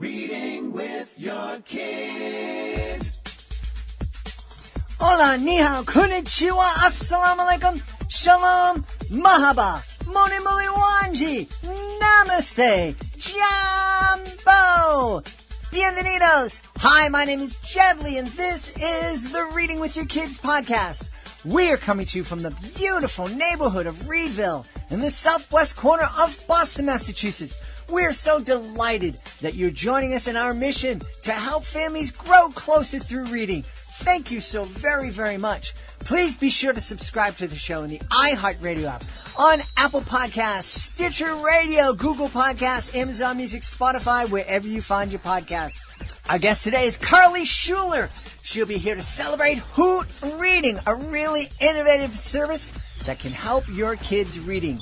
Reading with your kids. Hola, ni hao, konnichiwa, assalamu alaikum, shalom, mahaba, moni muli wanji, namaste, jambo, bienvenidos. Hi, my name is Jedley, and this is the Reading with Your Kids podcast. We are coming to you from the beautiful neighborhood of Reedville in the southwest corner of Boston, Massachusetts. We're so delighted that you're joining us in our mission to help families grow closer through reading. Thank you so very, very much. Please be sure to subscribe to the show in the iHeartRadio app, on Apple Podcasts, Stitcher Radio, Google Podcasts, Amazon Music, Spotify, wherever you find your podcasts. Our guest today is Carly Shuler. She'll be here to celebrate Hoot Reading, a really innovative service that can help your kids' reading.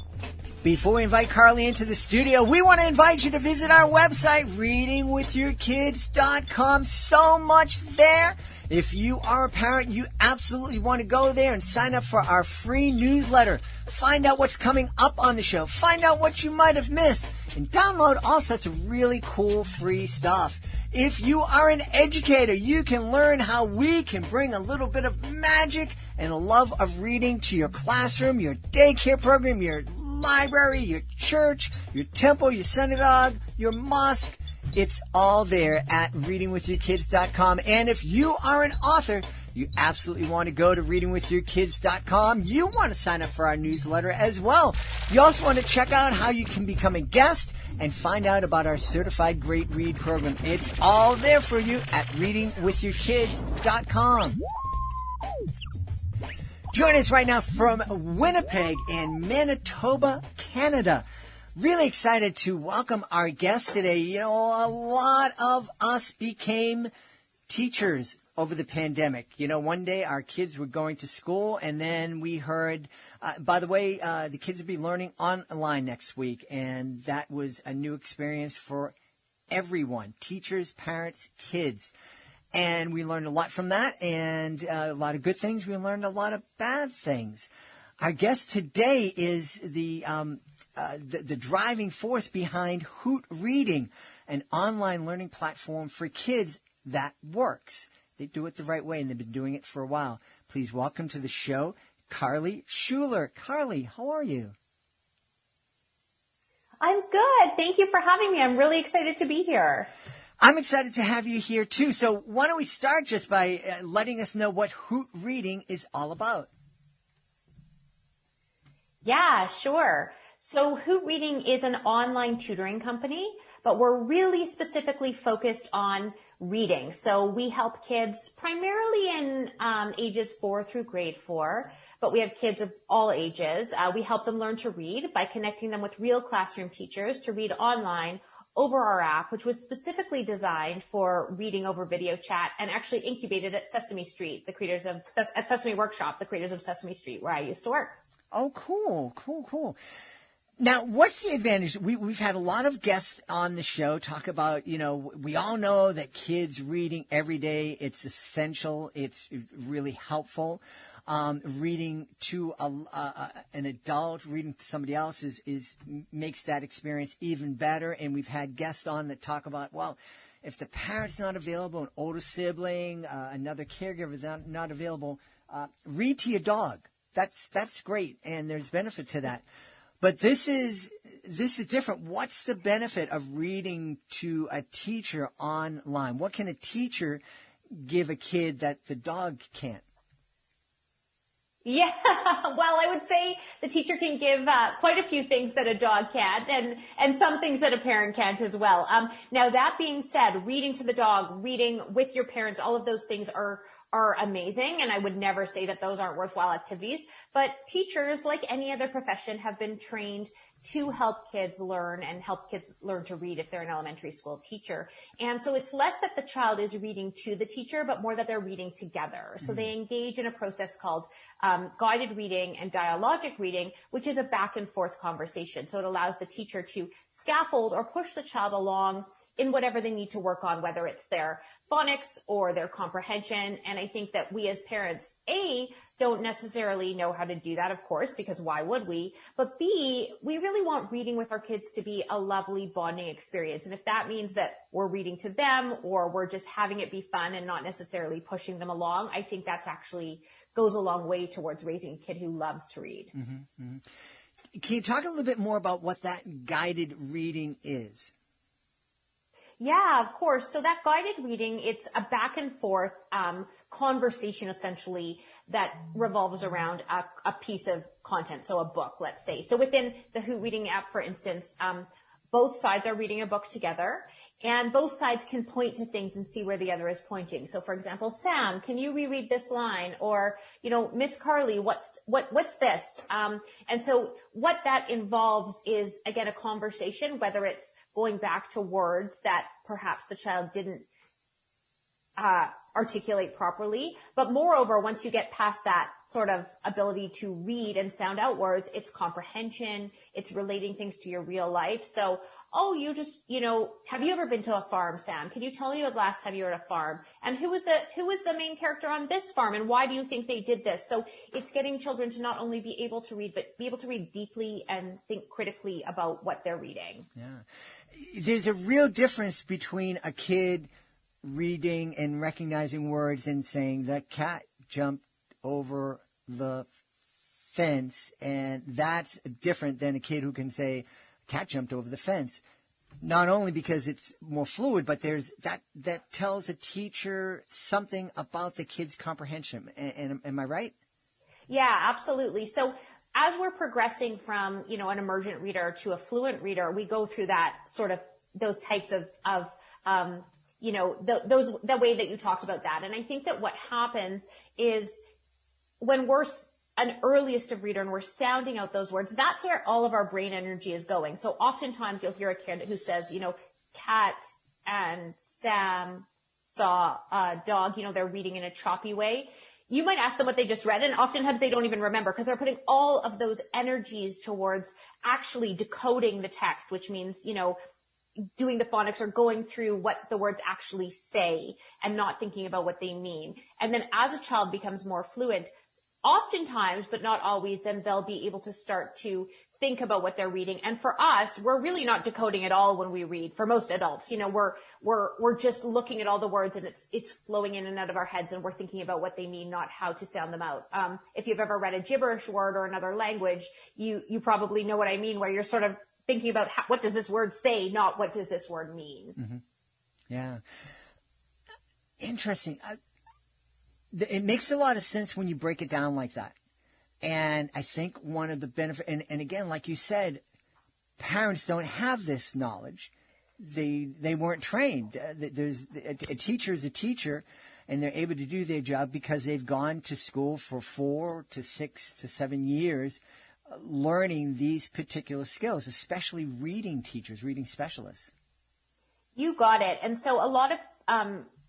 Before we invite Carly into the studio, we want to invite you to visit our website, readingwithyourkids.com. So much there. If you are a parent, you absolutely want to go there and sign up for our free newsletter. Find out what's coming up on the show. Find out what you might have missed. And download all sorts of really cool free stuff. If you are an educator, you can learn how we can bring a little bit of magic and a love of reading to your classroom, your daycare program, your library, your church, your temple, your synagogue, your mosque. It's all there at readingwithyourkids.com. And if you are an author, you absolutely want to go to readingwithyourkids.com. You want to sign up for our newsletter as well. You also want to check out how you can become a guest and find out about our Certified Great Read program. It's all there for you at readingwithyourkids.com. Join us right now from Winnipeg in Manitoba, Canada. Really excited to welcome our guest today. You know, a lot of us became teachers over the pandemic. You know, one day our kids were going to school, and then we heard, by the way, the kids will be learning online next week, and that was a new experience for everyone, teachers, parents, kids. And we learned a lot from that, and a lot of good things. We learned a lot of bad things. Our guest today is the driving force behind Hoot Reading, an online learning platform for kids that works. They do it the right way, and they've been doing it for a while. Please welcome to the show, Carly Shuler. Carly, how are you? I'm good. Thank you for having me. I'm really excited to be here. I'm excited to have you here, too. So why don't we start just by letting us know what Hoot Reading is all about? Yeah, sure. So Hoot Reading is an online tutoring company, but we're really specifically focused on reading. So we help kids primarily in ages 4 through grade 4, but we have kids of all ages. We help them learn to read by connecting them with real classroom teachers to read online over our app, which was specifically designed for reading over video chat and actually incubated at Sesame Street, the creators of at Sesame Workshop, the creators of Sesame Street, where I used to work. Oh, cool. Now, what's the advantage? We've had a lot of guests on the show talk about, you know, we all know that kids reading every day, it's essential. It's really helpful. Reading to an adult, reading to somebody else makes that experience even better. And we've had guests on that talk about, well, if the parent's not available, an older sibling, another caregiver not available, read to your dog. That's great, and there's benefit to that. But this is different. What's the benefit of reading to a teacher online? What can a teacher give a kid that the dog can't? Yeah, well, I would say the teacher can give quite a few things that a dog can't, and some things that a parent can't as well. Now, that being said, reading to the dog, reading with your parents, all of those things are amazing, and I would never say that those aren't worthwhile activities. But teachers, like any other profession, have been trained to help kids learn and help kids learn to read if they're an elementary school teacher. And so it's less that the child is reading to the teacher, but more that they're reading together. So they engage in a process called guided reading and dialogic reading, which is a back and forth conversation. So it allows the teacher to scaffold or push the child along in whatever they need to work on, whether it's their phonics or their comprehension. And I think that we as parents, A, don't necessarily know how to do that, of course, because why would we? But B, we really want reading with our kids to be a lovely bonding experience. And if that means that we're reading to them or we're just having it be fun and not necessarily pushing them along, I think that's actually goes a long way towards raising a kid who loves to read. Mm-hmm, mm-hmm. Can you talk a little bit more about what that guided reading is? Yeah, of course. So that guided reading, it's a back and forth conversation essentially that revolves around a piece of content. So a book, let's say. So within the Who Reading app, for instance, both sides are reading a book together and both sides can point to things and see where the other is pointing. So for example, Sam, can you reread this line? Or, Miss Carly, what's this? And so what that involves is, again, a conversation, whether it's going back to words that perhaps the child didn't articulate properly. But moreover, once you get past that sort of ability to read and sound out words, it's comprehension, it's relating things to your real life. So, have you ever been to a farm, Sam? Can you tell me the last time you were at a farm? And who was the main character on this farm? And why do you think they did this? So it's getting children to not only be able to read, but be able to read deeply and think critically about what they're reading. Yeah. There's a real difference between a kid reading and recognizing words and saying the cat jumped over the fence, and that's different than a kid who can say cat jumped over the fence. Not only because it's more fluid, but there's that tells a teacher something about the kid's comprehension. And am I right? Yeah, absolutely. So as we're progressing from, an emergent reader to a fluent reader, we go through that sort of those types of the way that you talked about that. And I think that what happens is when we're an earliest of reader and we're sounding out those words, that's where all of our brain energy is going. So oftentimes you'll hear a kid who says, cat and Sam saw a dog, they're reading in a choppy way. You might ask them what they just read, and oftentimes they don't even remember because they're putting all of those energies towards actually decoding the text, which means, doing the phonics or going through what the words actually say and not thinking about what they mean. And then as a child becomes more fluent, oftentimes, but not always, then they'll be able to start to think about what they're reading. And for us, we're really not decoding at all when we read. For most adults, we're just looking at all the words and it's flowing in and out of our heads and we're thinking about what they mean, not how to sound them out. If you've ever read a gibberish word or another language, you probably know what I mean, where you're sort of thinking about what does this word say, not what does this word mean. Mm-hmm. Yeah. Interesting. It makes a lot of sense when you break it down like that. And I think one of the benefits, and again, like you said, parents don't have this knowledge. They weren't trained. A teacher is a teacher, and they're able to do their job because they've gone to school for 4 to 6 to 7 years learning these particular skills, especially reading teachers, reading specialists. You got it. And so a lot of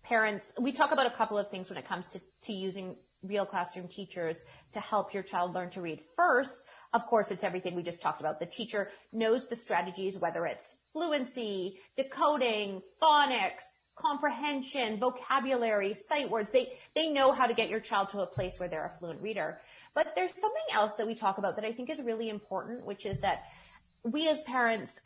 parents, we talk about a couple of things when it comes to using real classroom teachers to help your child learn to read. First, of course, it's everything we just talked about. The teacher knows the strategies, whether it's fluency, decoding, phonics, comprehension, vocabulary, sight words. They know how to get your child to a place where they're a fluent reader. But there's something else that we talk about that I think is really important, which is that we as parents,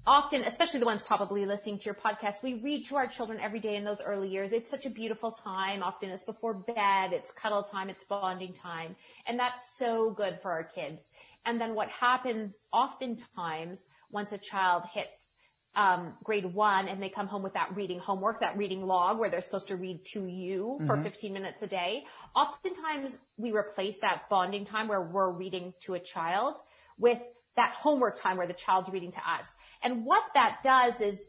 often, especially the ones probably listening to your podcast, we read to our children every day in those early years. It's such a beautiful time. Often it's before bed, it's cuddle time, it's bonding time. And that's so good for our kids. And then what happens oftentimes once a child hits grade 1 and they come home with that reading homework, that reading log where they're supposed to read to you for 15 minutes a day, oftentimes we replace that bonding time where we're reading to a child with that homework time where the child's reading to us. And what that does is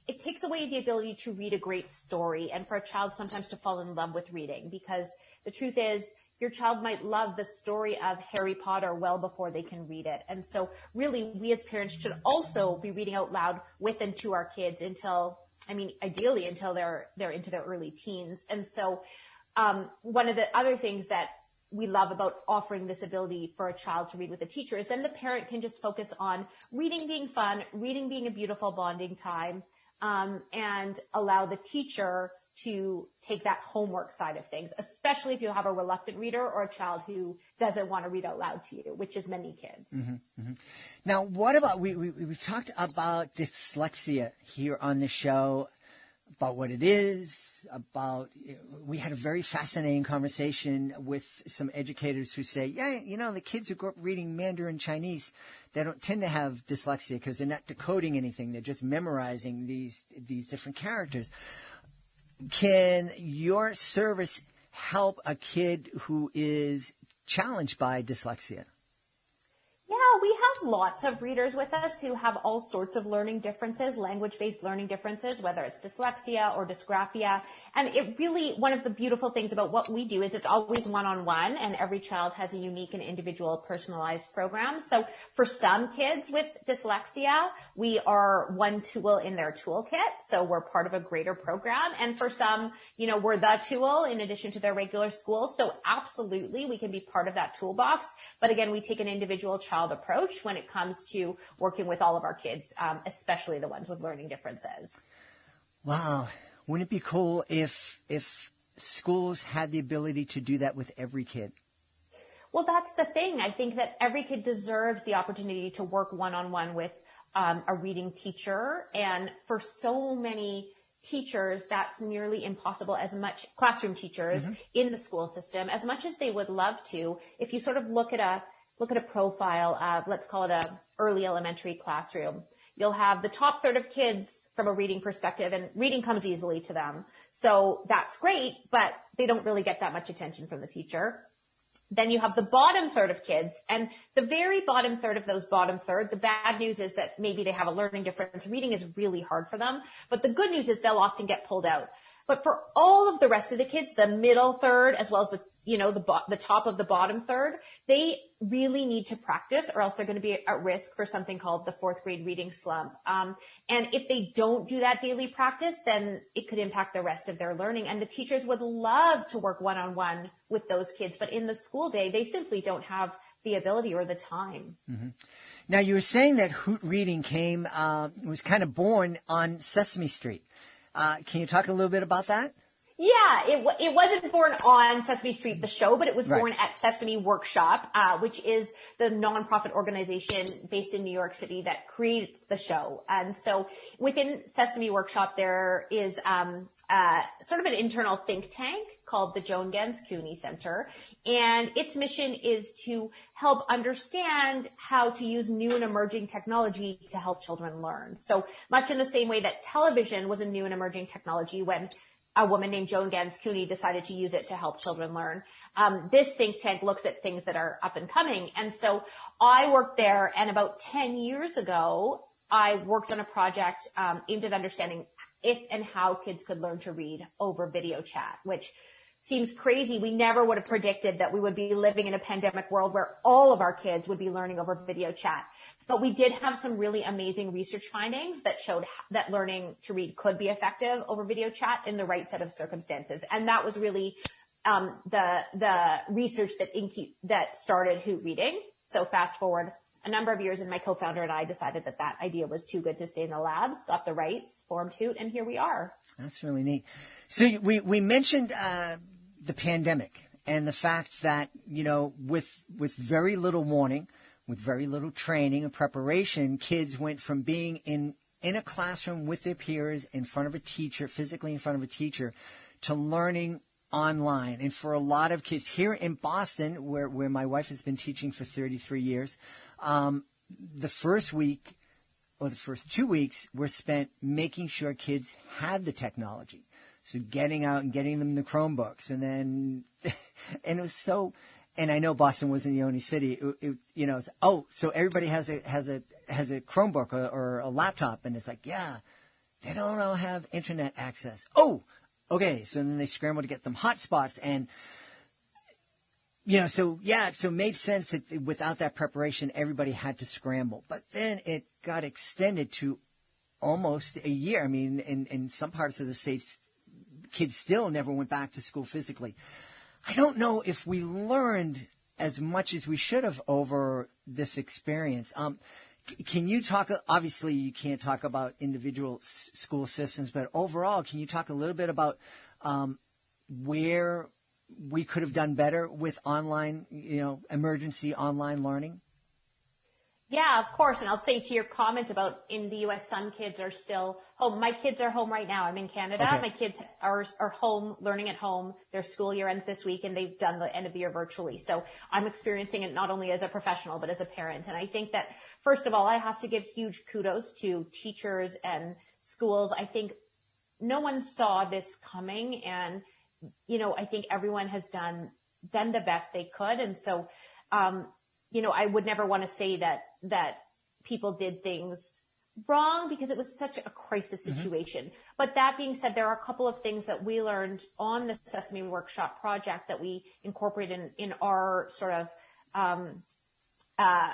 it takes away the ability to read a great story and for a child sometimes to fall in love with reading, because the truth is your child might love the story of Harry Potter well before they can read it. And so really we as parents should also be reading out loud with and to our kids ideally until they're into their early teens. And so one of the other things that we love about offering this ability for a child to read with a teacher is then the parent can just focus on reading being fun, reading being a beautiful bonding time, and allow the teacher to take that homework side of things, especially if you have a reluctant reader or a child who doesn't want to read out loud to you, which is many kids. Mm-hmm, mm-hmm. Now, what about, we've talked about dyslexia here on the show, about what it is, we had a very fascinating conversation with some educators who say, yeah, the kids who grow up reading Mandarin Chinese, they don't tend to have dyslexia because they're not decoding anything. They're just memorizing these different characters. Can your service help a kid who is challenged by dyslexia? Yeah, we have lots of readers with us who have all sorts of learning differences, language-based learning differences, whether it's dyslexia or dysgraphia. And it really, one of the beautiful things about what we do is it's always one-on-one, and every child has a unique and individual personalized program. So for some kids with dyslexia, we are one tool in their toolkit. So we're part of a greater program. And for some, we're the tool in addition to their regular school. So absolutely, we can be part of that toolbox. But again, we take an individual child approach when it comes to working with all of our kids, especially the ones with learning differences. Wow. Wouldn't it be cool if schools had the ability to do that with every kid? Well, that's the thing. I think that every kid deserves the opportunity to work one-on-one with a reading teacher. And for so many teachers, that's nearly impossible, as much classroom teachers in the school system, as much as they would love to. If you sort of look at a profile of, let's call it a early elementary classroom, you'll have the top third of kids from a reading perspective, and reading comes easily to them. So that's great, but they don't really get that much attention from the teacher. Then you have the bottom third of kids, and the very bottom third of those bottom third, the bad news is that maybe they have a learning difference. Reading is really hard for them, but the good news is they'll often get pulled out. But for all of the rest of the kids, the middle third, as well as the top of the bottom third, they really need to practice, or else they're going to be at risk for something called the fourth grade reading slump. And if they don't do that daily practice, then it could impact the rest of their learning. And the teachers would love to work one-on-one with those kids, but in the school day, they simply don't have the ability or the time. Mm-hmm. Now, you were saying that Hoot Reading was kind of born on Sesame Street. Can you talk a little bit about that? Yeah, it wasn't born on Sesame Street, the show, but it was born at Sesame Workshop, which is the nonprofit organization based in New York City that creates the show. And so within Sesame Workshop, there is sort of an internal think tank called the Joan Ganz Cooney Center. And its mission is to help understand how to use new and emerging technology to help children learn. So much in the same way that television was a new and emerging technology when a woman named Joan Ganz Cooney decided to use it to help children learn. This think tank looks at things that are up and coming. And so I worked there, and about 10 years ago, I worked on a project aimed at understanding if and how kids could learn to read over video chat, which seems crazy. We never would have predicted that we would be living in a pandemic world where all of our kids would be learning over video chat. But we did have some really amazing research findings that showed that learning to read could be effective over video chat in the right set of circumstances. And that was really the research that started Hoot Reading. So fast forward a number of years, and my co-founder and I decided that idea was too good to stay in the labs, got the rights, formed Hoot, and here we are. That's really neat. So we mentioned the pandemic and the fact that, with very little warning, with very little training and preparation, kids went from being in a classroom with their peers in front of a teacher, physically in front of a teacher, to learning online. And for a lot of kids here in Boston, where my wife has been teaching for 33 years, the first week or the first 2 weeks were spent making sure kids had the technology. So getting out and getting them the Chromebooks, and then, and it was so, and I know Boston wasn't the only city. So everybody has a Chromebook or a laptop, and it's like, yeah, they don't all have internet access. Oh, okay. So then they scramble to get them hotspots, and so it made sense that without that preparation, everybody had to scramble. But then it got extended to almost a year. I mean, in some parts of the states, kids still never went back to school physically. I don't know if we learned as much as we should have over this experience. Can you talk, obviously you can't talk about individual school systems, but overall, can you talk a little bit about where we could have done better with online, emergency online learning? Yeah, of course. And I'll say to your comment about in the U.S., some kids are still home. My kids are home right now. I'm in Canada. Okay. My kids are home, learning at home. Their school year ends this week, and they've done the end of the year virtually. So I'm experiencing it not only as a professional, but as a parent. And I think that, first of all, I have to give huge kudos to teachers and schools. I think no one saw this coming. And, I think everyone has done the best they could. And so, I would never want to say that people did things wrong because it was such a crisis situation. Mm-hmm. But that being said, there are a couple of things that we learned on the Sesame Workshop project that we incorporate in our sort of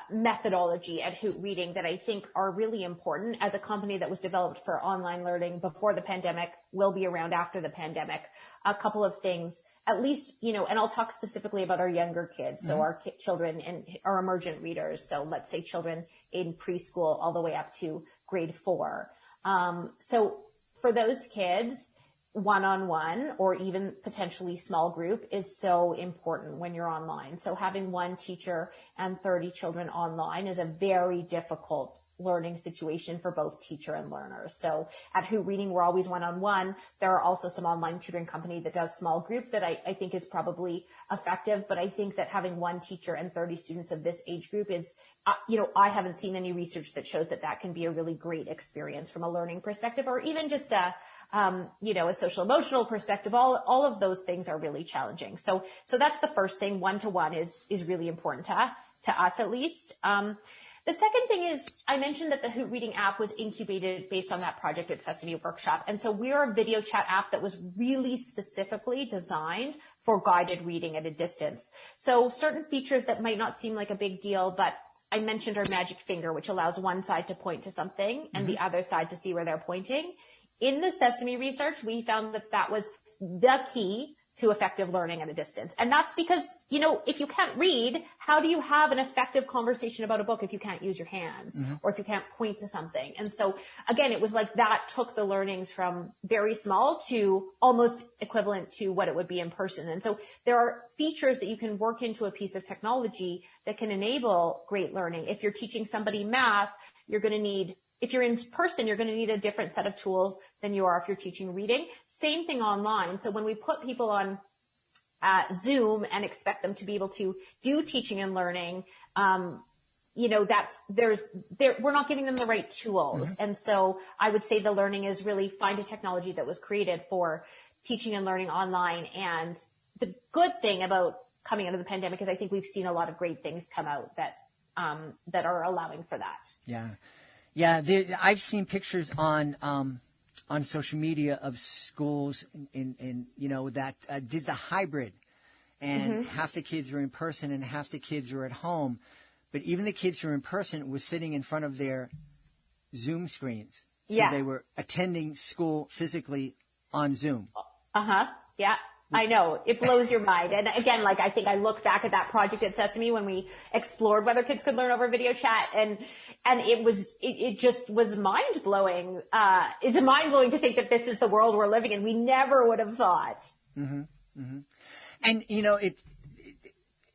methodology at Hoot Reading that I think are really important as a company that was developed for online learning before the pandemic, will be around after the pandemic. A couple of things, at least, and I'll talk specifically about our younger kids. So our children and our emergent readers. So let's say children in preschool all the way up to grade 4. So for those kids, one-on-one or even potentially small group is so important when you're online. So having one teacher and 30 children online is a very difficult learning situation for both teacher and learner. So at Hoot Reading, we're always one-on-one. There are also some online tutoring company that does small group that I think is probably effective. But I think that having one teacher and 30 students of this age group is, I haven't seen any research that shows that can be a really great experience from a learning perspective, or even just a social emotional perspective. All of those things are really challenging. So that's the first thing. One-to-one is really important to us, at least. The second thing is, I mentioned that the Hoot Reading app was incubated based on that project at Sesame Workshop. And so we're a video chat app that was really specifically designed for guided reading at a distance. So certain features that might not seem like a big deal, but I mentioned our magic finger, which allows one side to point to something and the other side to see where they're pointing. In the Sesame research, we found that was the key to effective learning at a distance. And that's because, if you can't read, how do you have an effective conversation about a book if you can't use your hands or if you can't point to something? And so again, it was like that took the learnings from very small to almost equivalent to what it would be in person. And so there are features that you can work into a piece of technology that can enable great learning. If you're teaching somebody math, if you're in person, you're going to need a different set of tools than you are if you're teaching reading. Same thing online. So when we put people on Zoom and expect them to be able to do teaching and learning, we're not giving them the right tools. And so I would say the learning is really find a technology that was created for teaching and learning online. And the good thing about coming out of the pandemic is I think we've seen a lot of great things come out that are allowing for that. Yeah. Yeah, I've seen pictures on social media of schools that did the hybrid, and half the kids were in person and half the kids were at home. But even the kids who were in person were sitting in front of their Zoom screens. So they were attending school physically on Zoom. Yeah. I know. It blows your mind. And again, I think I look back at that project at Sesame when we explored whether kids could learn over video chat, and it just was mind blowing. It's mind blowing to think that this is the world we're living in. We never would have thought. And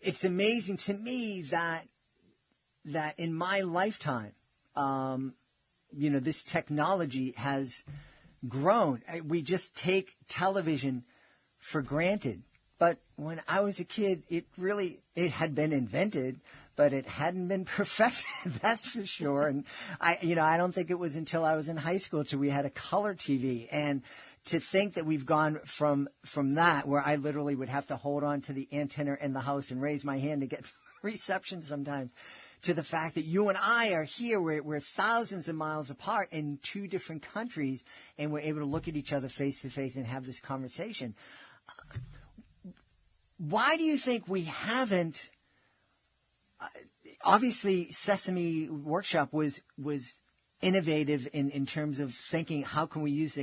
it's amazing to me that in my lifetime, this technology has grown. We just take television for granted. But when I was a kid, it had been invented, but it hadn't been perfected. That's for sure. And I don't think it was until I was in high school till we had a color TV. And to think that we've gone from that, where I literally would have to hold on to the antenna in the house and raise my hand to get reception sometimes, to the fact that you and I are here, we're thousands of miles apart in two different countries, and we're able to look at each other face to face and have this conversation. Why do you think we haven't? Obviously, Sesame Workshop was innovative in terms of thinking, how can we use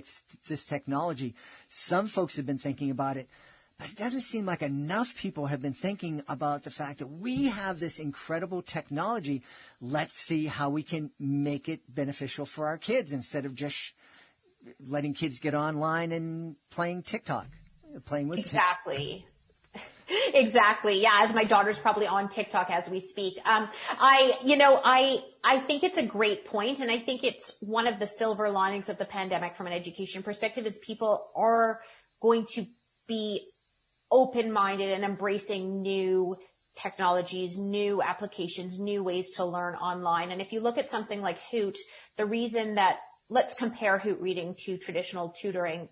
this technology? Some folks have been thinking about it, But it doesn't seem like enough people have been thinking about the fact that we have this incredible technology. Let's see how we can make it beneficial for our kids instead of just letting kids get online and playing TikTok, playing with Exactly. Exactly. Yeah. As my daughter's probably on TikTok as we speak. I think it's a great point, and I think it's one of the silver linings of the pandemic from an education perspective is people are going to be open-minded and embracing new technologies, new applications, new ways to learn online. And if you look at something like Hoot, the reason that let's compare Hoot reading to traditional tutoring.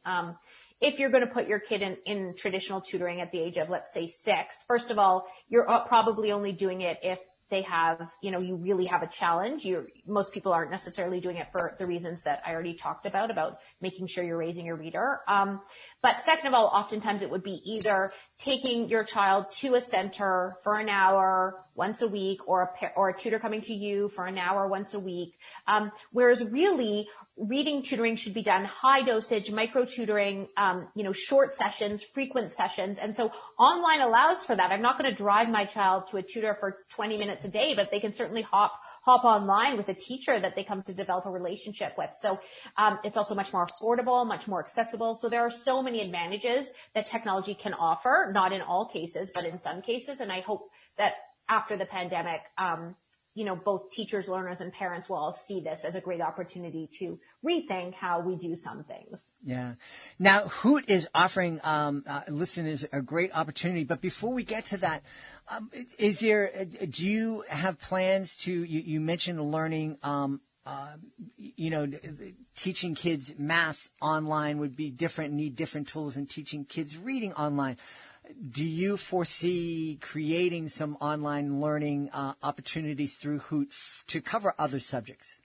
If you're going to put your kid in traditional tutoring at the age of, let's say, 6, first of all, you're probably only doing it if they have, you really have a challenge. Most people aren't necessarily doing it for the reasons that I already talked about making sure you're raising your reader. But second of all, oftentimes it would be either taking your child to a center for an hour once a week, or a tutor coming to you for an hour once a week. Whereas really reading tutoring should be done high dosage, micro tutoring, short sessions, frequent sessions. And so online allows for that. I'm not going to drive my child to a tutor for 20 minutes a day, but they can certainly hop online with a teacher that they come to develop a relationship with. So, it's also much more affordable, much more accessible. So there are so many advantages that technology can offer, not in all cases, but in some cases. And I hope that after the pandemic, both teachers, learners, and parents will all see this as a great opportunity to rethink how we do some things. Yeah. Now, Hoot is offering listeners a great opportunity. But before we get to that, do you have plans to, you mentioned learning, teaching kids math online would be different, need different tools than teaching kids reading online. Do you foresee creating some online learning opportunities through Hoot to cover other subjects?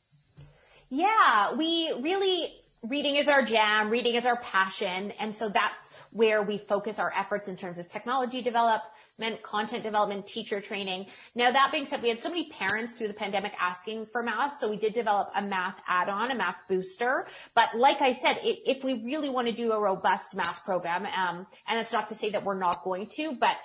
Yeah, reading is our jam, reading is our passion. And so that's where we focus our efforts in terms of technology development, content development, teacher training. Now, that being said, we had so many parents through the pandemic asking for math. So we did develop a math add-on, a math booster. But like I said, if we really want to do a robust math program, and it's not to say that we're not going to, but,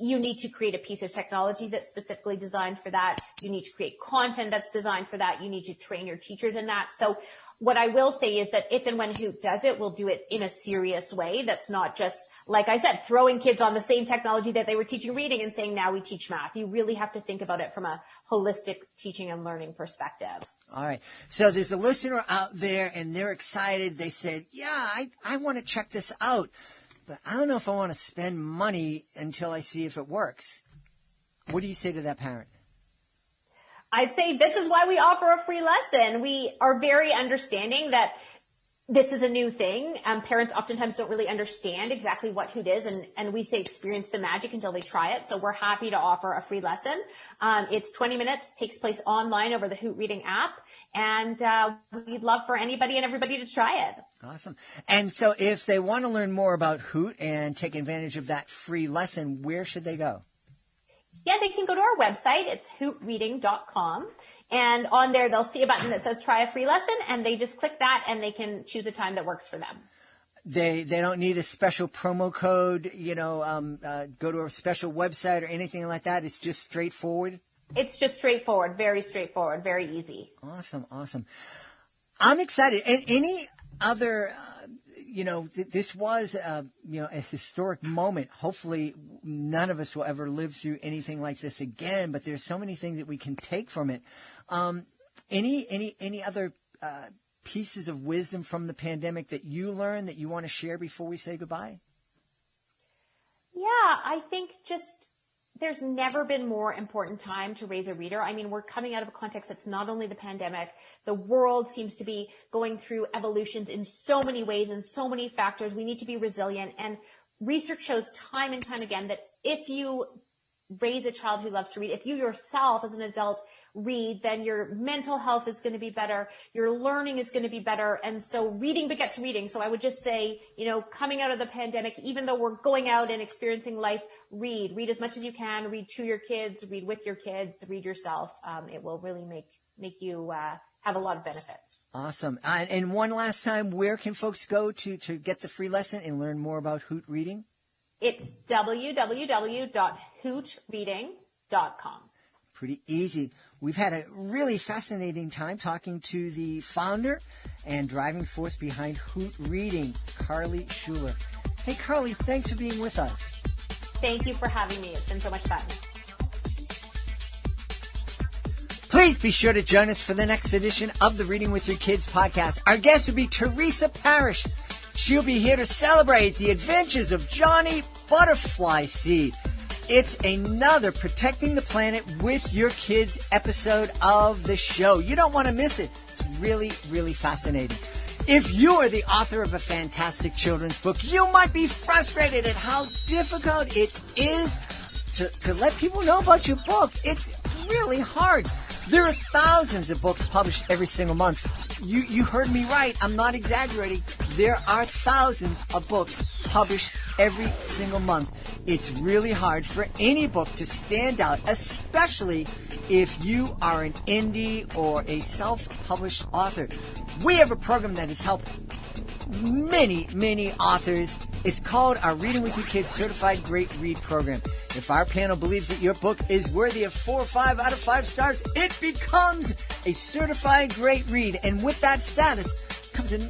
you need to create a piece of technology that's specifically designed for that. You need to create content that's designed for that. You need to train your teachers in that. So what I will say is that if and when Hoot does it, we'll do it in a serious way. That's not just, like I said, throwing kids on the same technology that they were teaching reading and saying, now we teach math. You really have to think about it from a holistic teaching and learning perspective. All right. So there's a listener out there and they're excited. They said, yeah, I want to check this out, but I don't know if I want to spend money until I see if it works. What do you say to that parent? I'd say this is why we offer a free lesson. We are very understanding that this is a new thing. Parents oftentimes don't really understand exactly what Hoot is, and we say experience the magic until they try it. So we're happy to offer a free lesson. It's 20 minutes, takes place online over the Hoot Reading app, and we'd love for anybody and everybody to try it. Awesome. And so if they want to learn more about Hoot and take advantage of that free lesson, where should they go? Yeah, they can go to our website. It's hootreading.com. And on there, they'll see a button that says try a free lesson, and they just click that and they can choose a time that works for them. They don't need a special promo code, go to a special website or anything like that. It's just straightforward. It's just straightforward, very easy. Awesome. I'm excited. And any other, this was, a historic moment. Hopefully none of us will ever live through anything like this again, but there's so many things that we can take from it. Any other, pieces of wisdom from the pandemic that you learned that you want to share before we say goodbye? Yeah, I think there's never been more important time to raise a reader. I mean, we're coming out of a context that's not only the pandemic. The world seems to be going through evolutions in so many ways and so many factors. We need to be resilient. And research shows time and time again that if you raise a child who loves to read, if you yourself as an adult read, then your mental health is going to be better. Your learning is going to be better. And so reading begets reading. So I would just say, coming out of the pandemic, even though we're going out and experiencing life, read as much as you can, read to your kids, read with your kids, read yourself. It will really make you, have a lot of benefits. Awesome. And one last time, where can folks go to get the free lesson and learn more about Hoot Reading? It's www.hootreading.com. Pretty easy. We've had a really fascinating time talking to the founder and driving force behind Hoot Reading, Carly Shuler. Hey, Carly, thanks for being with us. Thank you for having me. It's been so much fun. Please be sure to join us for the next edition of the Reading with Your Kids podcast. Our guest will be Teresa Parrish. She'll be here to celebrate the adventures of Johnny Butterfly Seed. It's another Protecting the Planet with Your Kids episode of the show. You don't want to miss it. It's really, really fascinating. If you are the author of a fantastic children's book, you might be frustrated at how difficult it is to let people know about your book. It's really hard. There are thousands of books published every single month. You heard me right. I'm not exaggerating. There are thousands of books published every single month. It's really hard for any book to stand out, especially if you are an indie or a self-published author. We have a program that has helped many authors. It's called our Reading with Your Kids Certified Great Read Program. If our panel believes that your book is worthy of 4 or 5 out of 5 stars, it becomes a certified great read. And with that status comes a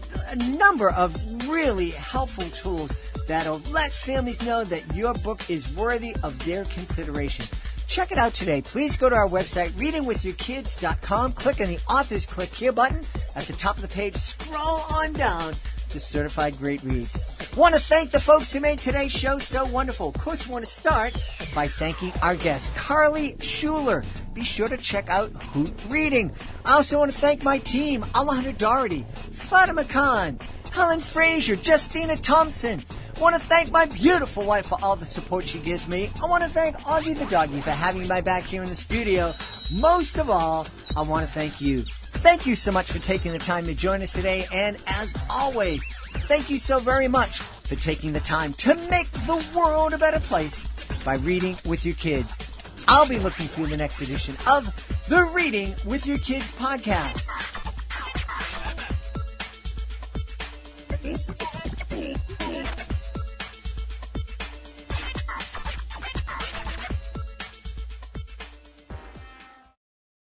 number of really helpful tools that'll let families know that your book is worthy of their consideration. Check it out today. Please go to our website, readingwithyourkids.com. Click on the Authors Click Here button at the top of the page. Scroll on down to Certified Great Reads. Want to thank the folks who made today's show so wonderful. Of course, we want to start by thanking our guest, Carly Shuler. Be sure to check out Hoot Reading. I also want to thank my team, Alejandra Doherty, Fatima Khan, Helen Frazier, Justina Thompson. I want to thank my beautiful wife for all the support she gives me. I want to thank Ozzy the doggy for having my back here in the studio. Most of all, I want to thank you. Thank you so much for taking the time to join us today. And as always, thank you so very much for taking the time to make the world a better place by reading with your kids. I'll be looking through the next edition of the Reading with Your Kids podcast.